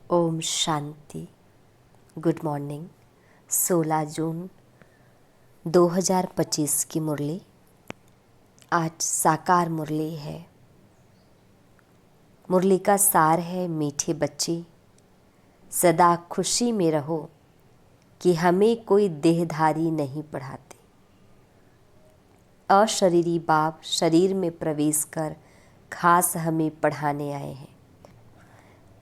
Om Shanti. Good morning. 16 जून 2025 की मुरली। आज साकार मुरली है। मुरली का सार है, मीठे बच्चे सदा खुशी में रहो कि हमें कोई देहधारी नहीं पढ़ाते। अशरीरी बाप शरीर में प्रवेश कर खास हमें पढ़ाने आए हैं।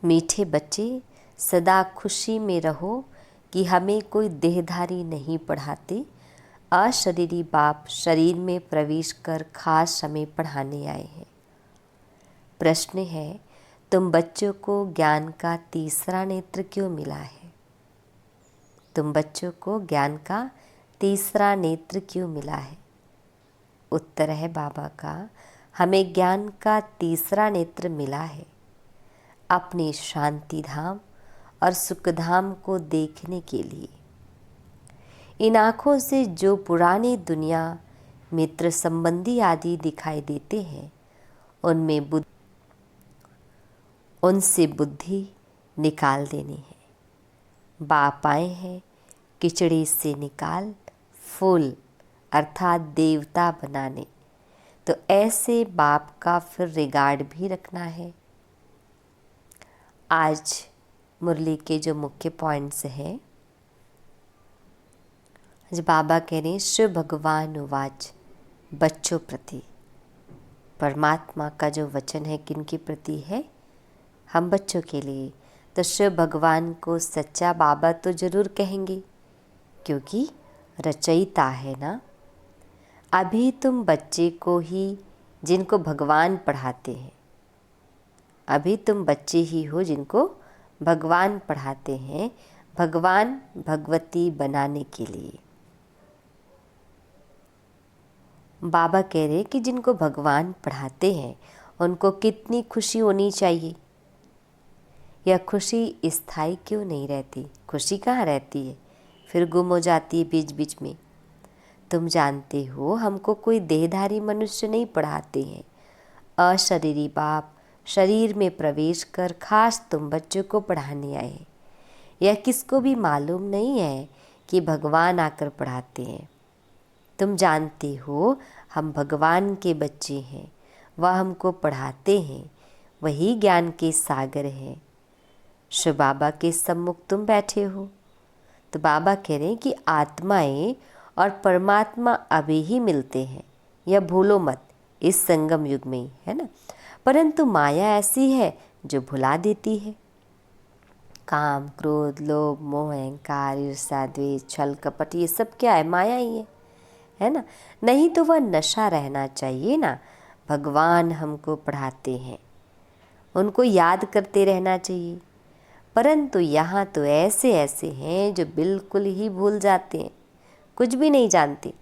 मीठे बच्चे सदा खुशी में रहो कि हमें कोई देहधारी नहीं पढ़ाते। अशरीरी बाप शरीर में प्रवेश कर खास हमें पढ़ाने आए हैं। प्रश्न है, तुम बच्चों को ज्ञान का तीसरा नेत्र क्यों मिला है? तुम बच्चों को ज्ञान का तीसरा नेत्र क्यों मिला है? उत्तर है बाबा का, हमें ज्ञान का तीसरा नेत्र मिला है अपने शांति धाम और सुख धाम को देखने के लिए। इन आँखों से जो पुरानी दुनिया, मित्र, संबंधी आदि दिखाई देते हैं, उनसे बुद्धि निकाल देनी है। बाप आए हैं किचड़े से निकाल फूल अर्थात देवता बनाने, तो ऐसे बाप का फिर रिगार्ड भी रखना है। आज मुरली के जो मुख्य पॉइंट्स हैं, आज बाबा कह रहे हैं शिव भगवान उवाच, बच्चों प्रति। परमात्मा का जो वचन है किन के प्रति है? हम बच्चों के लिए। तो शिव भगवान को सच्चा बाबा तो जरूर कहेंगे, क्योंकि रचयिता है ना। अभी तुम बच्चे को ही जिनको भगवान पढ़ाते हैं, अभी तुम बच्चे ही हो जिनको भगवान पढ़ाते हैं, भगवान भगवती बनाने के लिए। बाबा कह रहे कि जिनको भगवान पढ़ाते हैं उनको कितनी खुशी होनी चाहिए। यह खुशी स्थायी क्यों नहीं रहती? खुशी कहाँ रहती है, फिर गुम हो जाती है बीच बीच में। तुम जानते हो हमको कोई देहधारी मनुष्य नहीं पढ़ाते हैं। अशरीरी बाप शरीर में प्रवेश कर खास तुम बच्चों को पढ़ाने आए। यह किसको भी मालूम नहीं है कि भगवान आकर पढ़ाते हैं। तुम जानते हो हम भगवान के बच्चे हैं, वह हमको पढ़ाते हैं, वही ज्ञान के सागर हैं। शिव बाबा के सम्मुख तुम बैठे हो। तो बाबा कह रहे हैं कि आत्माएं और परमात्मा अभी ही मिलते हैं, यह भूलो मत, इस संगम युग में ही, है ना। परंतु माया ऐसी है जो भुला देती है। काम, क्रोध, लोभ, मोह, अहंकार, ईर्ष्या, द्वेष, छल, कपट, ये सब क्या है? माया ही है ना। नहीं तो वह नशा रहना चाहिए ना। भगवान हमको पढ़ाते हैं, उनको याद करते रहना चाहिए। परंतु यहाँ तो ऐसे ऐसे हैं जो बिल्कुल ही भूल जाते हैं, कुछ भी नहीं जानते।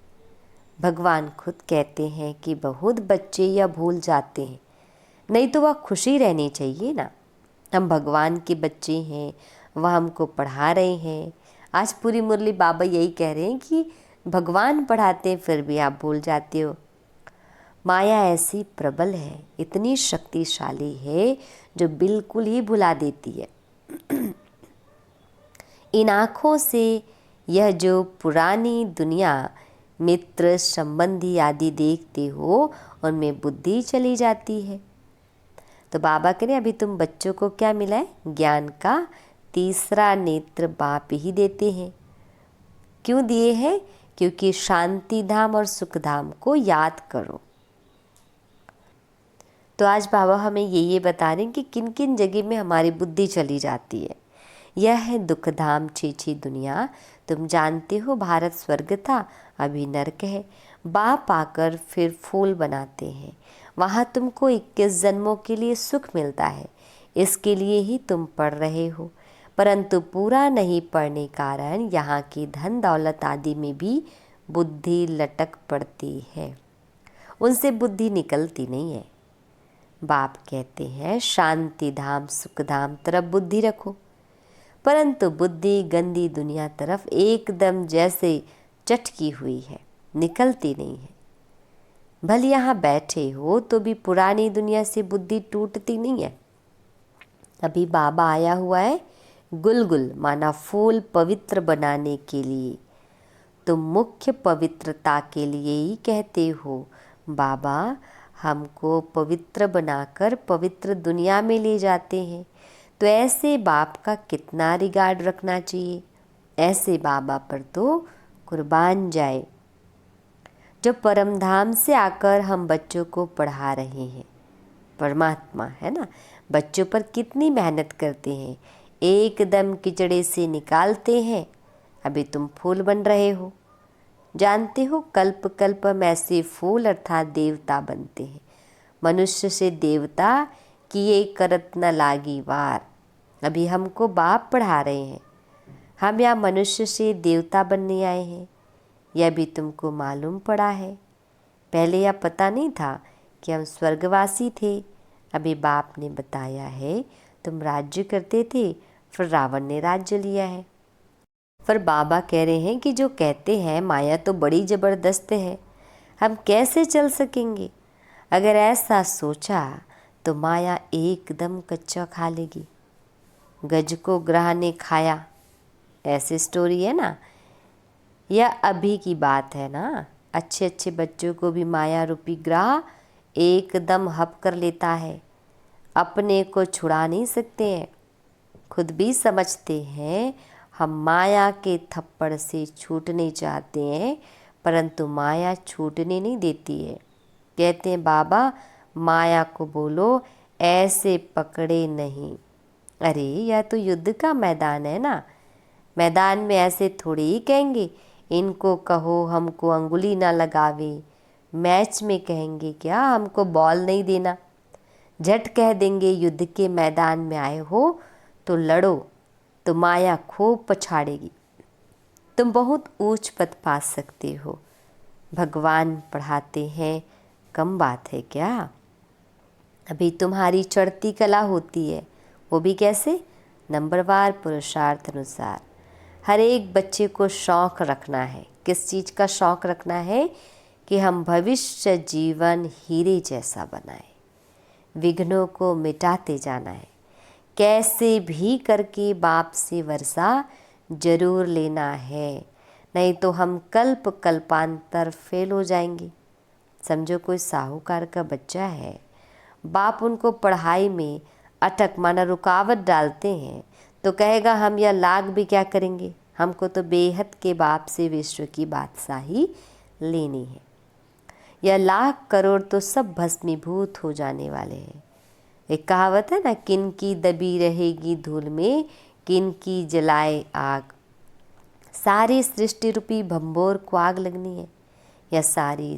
भगवान खुद कहते हैं कि बहुत बच्चे यह भूल जाते हैं। नहीं तो वह खुशी रहनी चाहिए ना। हम भगवान के बच्चे हैं, वह हमको पढ़ा रहे हैं। आज पूरी मुरली बाबा यही कह रहे हैं कि भगवान पढ़ाते हैं फिर भी आप भूल जाते हो। माया ऐसी प्रबल है, इतनी शक्तिशाली है जो बिल्कुल ही भुला देती है। इन आँखों से यह जो पुरानी दुनिया, मित्र, संबंधी आदि देखते हो, उनमें बुद्धि चली जाती है। तो बाबा कह रहे अभी तुम बच्चों को क्या मिला है? ज्ञान का तीसरा नेत्र बाप ही देते हैं। क्यों दिए हैं? क्योंकि शांति धाम और सुख धाम को याद करो। तो आज बाबा हमें ये बता रहे हैं कि किन किन जगह में हमारी बुद्धि चली जाती है। यह है दुख धाम, छीछी दुनिया। तुम जानते हो भारत स्वर्ग था, अभी नरक है। बाप आकर फिर फूल बनाते हैं, वहाँ तुमको 21 जन्मों के लिए सुख मिलता है। इसके लिए ही तुम पढ़ रहे हो, परंतु पूरा नहीं पढ़ने कारण यहाँ की धन दौलत आदि में भी बुद्धि लटक पड़ती है, उनसे बुद्धि निकलती नहीं है। बाप कहते हैं शांति धाम, सुख धाम तरफ बुद्धि रखो, परंतु बुद्धि गंदी दुनिया तरफ एकदम जैसे चटकी हुई है, निकलती नहीं है। भले यहाँ बैठे हो तो भी पुरानी दुनिया से बुद्धि टूटती नहीं है। अभी बाबा आया हुआ है गुलगुल माना फूल पवित्र बनाने के लिए। तुम मुख्य पवित्रता के लिए ही कहते हो बाबा हमको पवित्र बनाकर पवित्र दुनिया में ले जाते हैं, तो ऐसे बाप का कितना रिगार्ड रखना चाहिए। ऐसे बाबा पर तो कुर्बान जाए। जो परमधाम से आकर हम बच्चों को पढ़ा रहे हैं, परमात्मा है ना, बच्चों पर कितनी मेहनत करते हैं, एकदम किचड़े से निकालते हैं। अभी तुम फूल बन रहे हो। जानते हो कल्प कल्प हम ऐसे फूल अर्थात देवता बनते हैं। मनुष्य से देवता किए करत न लागी वार। अभी हमको बाप पढ़ा रहे हैं। हम यहाँ मनुष्य से देवता बनने आए हैं, यह भी तुमको मालूम पड़ा है। पहले यह पता नहीं था कि हम स्वर्गवासी थे। अभी बाप ने बताया है तुम राज्य करते थे, फिर रावण ने राज्य लिया है। पर बाबा कह रहे हैं कि जो कहते हैं माया तो बड़ी ज़बरदस्त है, हम कैसे चल सकेंगे। अगर ऐसा सोचा तो माया एकदम कच्चा खा लेगी। गज को ग्रह ने खाया, ऐसी स्टोरी है ना। यह अभी की बात है ना। अच्छे अच्छे बच्चों को भी माया रूपी ग्रह एकदम हप कर लेता है। अपने को छुड़ा नहीं सकते हैं। खुद भी समझते हैं हम माया के थप्पड़ से छूटने चाहते हैं, परंतु माया छूटने नहीं देती है। कहते हैं बाबा माया को बोलो ऐसे पकड़े नहीं। अरे यह तो युद्ध का मैदान है ना। मैदान में ऐसे थोड़ी ही कहेंगे इनको कहो हमको अंगुली ना लगावे। मैच में कहेंगे क्या हमको बॉल नहीं देना। झट कह देंगे युद्ध के मैदान में आए हो तो लड़ो, तो माया खूब पछाड़ेगी। तुम बहुत ऊंच पद पा सकते हो। भगवान पढ़ाते हैं, कम बात है क्या। अभी तुम्हारी चढ़ती कला होती है, वो भी कैसे, नंबरवार पुरुषार्थ अनुसार। हर एक बच्चे को शौक़ रखना है। किस चीज़ का शौक़ रखना है कि हम भविष्य जीवन हीरे जैसा बनाएं। विघ्नों को मिटाते जाना है। कैसे भी करके बाप से वर्षा जरूर लेना है, नहीं तो हम कल्प कल्पांतर फेल हो जाएंगे। समझो कोई साहूकार का बच्चा है, बाप उनको पढ़ाई में अटक माना रुकावट डालते हैं, तो कहेगा हम यह लाख भी क्या करेंगे, हमको तो बेहद के बाप से विश्व की बादशाही लेनी है। यह लाख करोड़ तो सब भस्मीभूत हो जाने वाले हैं। एक कहावत है ना, किन की दबी रहेगी धूल में किन की जलाए आग। सारी सृष्टि रूपी भंबोर को आग लगनी है। यह सारी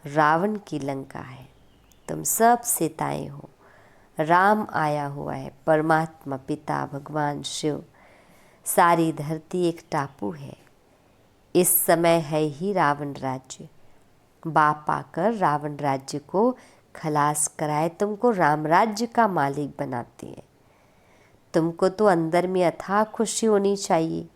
रावण की लंका है। तुम सब सीताएं हो। राम आया हुआ है, परमात्मा पिता भगवान शिव। सारी धरती एक टापू है। इस समय है ही रावण राज्य। बाप आकर रावण राज्य को खलास कराए तुमको राम राज्य का मालिक बनाते हैं। तुमको तो अंदर में अथाह खुशी होनी चाहिए।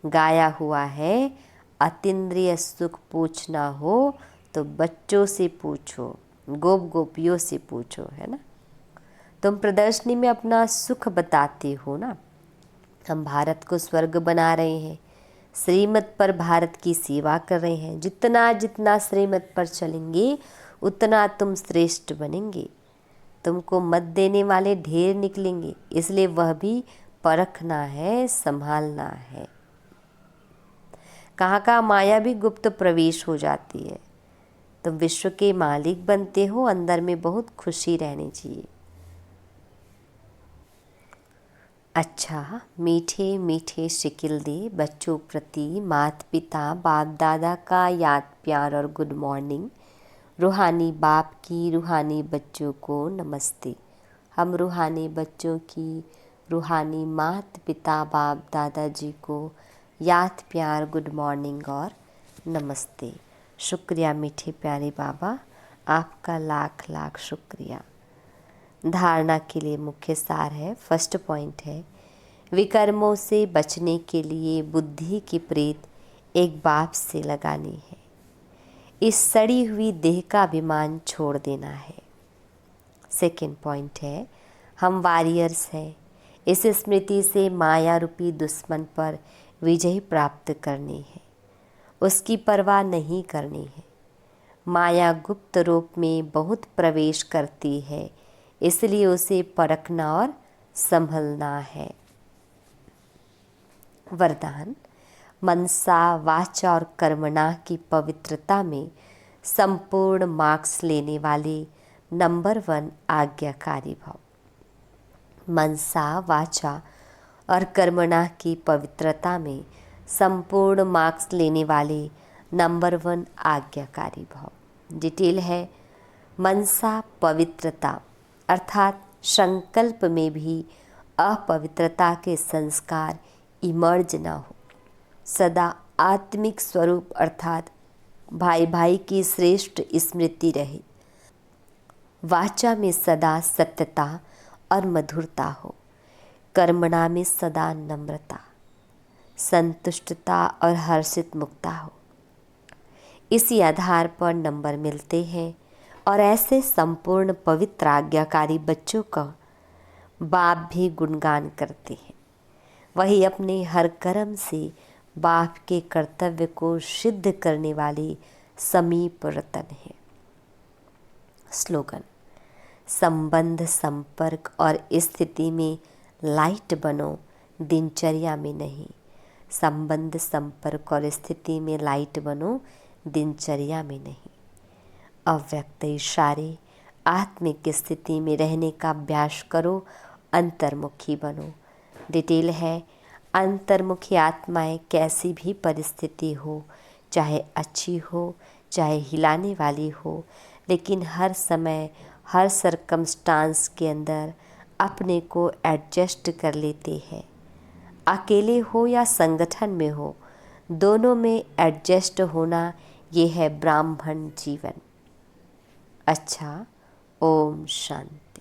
गाया हुआ है अतीन्द्रिय सुख पूछना हो तो बच्चों से पूछो, गोप गोपियों से पूछो, है ना। तुम प्रदर्शनी में अपना सुख बताते हो ना। हम भारत को स्वर्ग बना रहे हैं, श्रीमत पर भारत की सेवा कर रहे हैं। जितना जितना श्रीमत पर चलेंगे उतना तुम श्रेष्ठ बनेंगे। तुमको मत देने वाले ढेर निकलेंगे, इसलिए वह भी परखना है, संभालना है। कहाँ कहाँ माया भी गुप्त प्रवेश हो जाती है। तुम विश्व के मालिक बनते हो, अंदर में बहुत खुशी रहनी चाहिए। अच्छा, मीठे मीठे शिकिल दे बच्चों प्रति माता पिता बाप दादा का याद प्यार और गुड मॉर्निंग। रूहानी बाप की रूहानी बच्चों को नमस्ते। हम रूहानी बच्चों की रूहानी माता पिता बाप दादाजी को याद प्यार गुड मॉर्निंग और नमस्ते। शुक्रिया मीठे प्यारे बाबा, आपका लाख लाख शुक्रिया। धारणा के लिए मुख्य सार है, फर्स्ट पॉइंट है, विकर्मों से बचने के लिए बुद्धि की प्रीत एक बाप से लगानी है। इस सड़ी हुई देह का अभिमान छोड़ देना है। सेकंड पॉइंट है, हम वॉरियर्स हैं, इस स्मृति से माया रूपी दुश्मन पर विजय प्राप्त करनी है, उसकी परवाह नहीं करनी है। माया गुप्त रूप में बहुत प्रवेश करती है, इसलिए उसे परखना और संभलना है। वरदान। मनसा वाचा और कर्मणा की पवित्रता में संपूर्ण मार्क्स लेने वाले नंबर 1 आज्ञाकारी भव। मनसा वाचा और कर्मणा की पवित्रता में संपूर्ण मार्क्स लेने वाले नंबर 1 आज्ञाकारी भव। डिटेल है, मनसा पवित्रता अर्थात संकल्प में भी अपवित्रता के संस्कार इमर्ज ना हो, सदा आत्मिक स्वरूप अर्थात भाई भाई की श्रेष्ठ स्मृति रहे। वाचा में सदा सत्यता और मधुरता हो, कर्मणा में सदा नम्रता, संतुष्टता और हर्षित मुक्ता हो। इसी आधार पर नंबर मिलते हैं और ऐसे संपूर्ण पवित्र आज्ञाकारी बच्चों का बाप भी गुणगान करते हैं। वही अपने हर कर्म से बाप के कर्तव्य को सिद्ध करने वाले समीप रतन है। स्लोगन। संबंध, संपर्क और स्थिति में लाइट बनो, दिनचर्या में नहीं। संबंध, संपर्क और स्थिति में लाइट बनो, दिनचर्या में नहीं। अव्यक्त इशारे आत्मिक स्थिति में रहने का अभ्यास करो, अंतर्मुखी बनो। डिटेल है, अंतर्मुखी आत्माएं कैसी भी परिस्थिति हो, चाहे अच्छी हो चाहे हिलाने वाली हो, लेकिन हर समय हर सरकमस्टांस के अंदर अपने को एडजस्ट कर लेते हैं। अकेले हो या संगठन में हो, दोनों में एडजस्ट होना, ये है ब्राह्मण जीवन। अच्छा, ओम शांति।